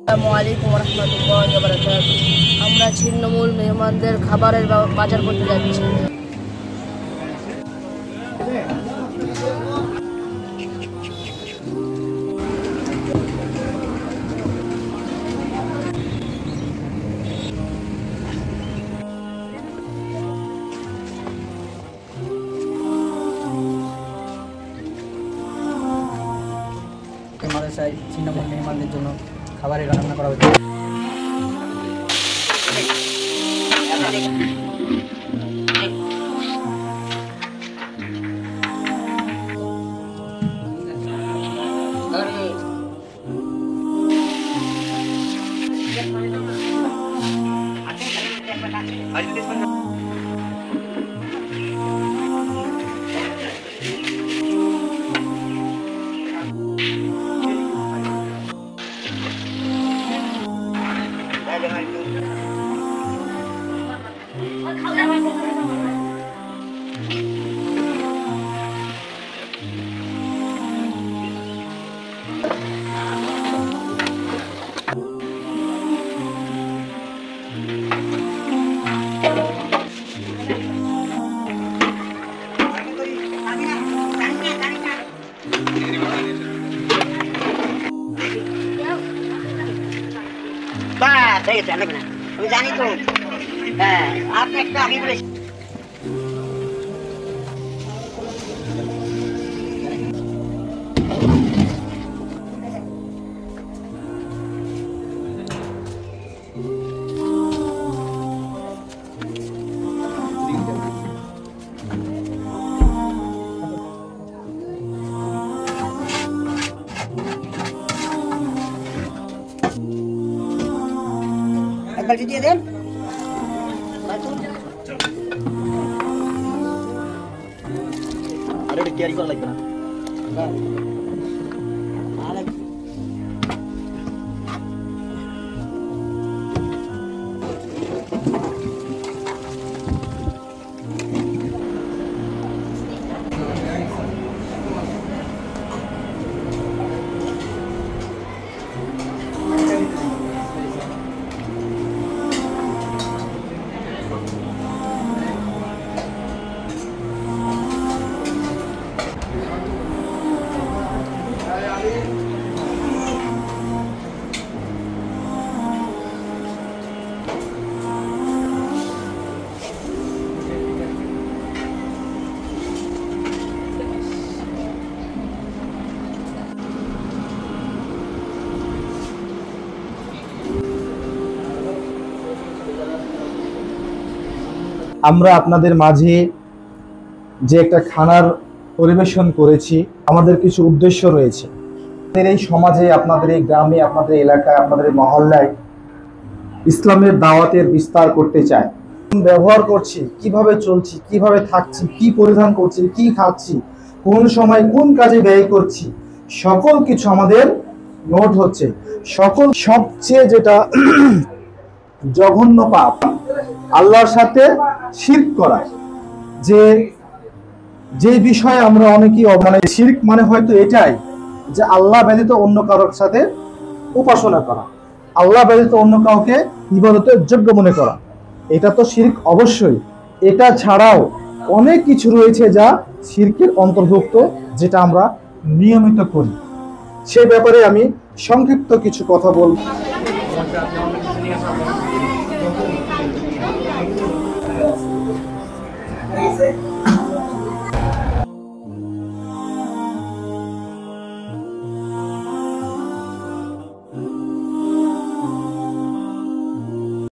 আসসালামু আলাইকুম ওয়া রাহমাতুল্লাহি ওয়া বারাকাতুহু। আমরা ছিন্নমূল মেহমানদের খাবারের বাজার করতে যাচ্ছি। মাদ্রাসায় ছিন্নমূল মেহমানদের জন্য খাবারের রান্না করা হচ্ছে। আমি জানি তো, হ্যাঁ আপনি একটা আগে বলে একবার দিয়ে দেন। আরে এটা ক্যারি করা লাগবে না। আমরা আপনাদের মাঝে যে একটা খানার পরিবেশন করেছি, আমাদের কিছু উদ্দেশ্য রয়েছে। আপনাদের এই সমাজে, আপনাদের এই গ্রামে, আপনাদের এলাকায়, আপনাদের এই মহল্লায় ইসলামের দাওয়াতের বিস্তার করতে চায়। ব্যবহার করছি, কিভাবে চলছি, কিভাবে থাকছি, কি পরিধান করছি, কি খাচ্ছি, কোন সময় কোন কাজে ব্যয় করছি, সকল কিছু আমাদের নোট হচ্ছে। সবচেয়ে যেটা জঘন্য পাপ, আল্লাহর সাথে শিরক করা। যে বিষয়ে আমরা অনেকেই শিরক মানে হয়তো এটাই যে আল্লাহ ব্যতীত অন্য কারোর সাথে উপাসনা করা, আল্লাহ ব্যতীত অন্য কাউকে ইবাদতের যোগ্য মনে করা, এটা তো শিরক অবশ্যই। এটা ছাড়াও অনেক কিছু রয়েছে যা শিরকের অন্তর্ভুক্ত, যেটা আমরা নিয়মিত করি। সে ব্যাপারে আমি সংক্ষিপ্ত কিছু কথা বলব।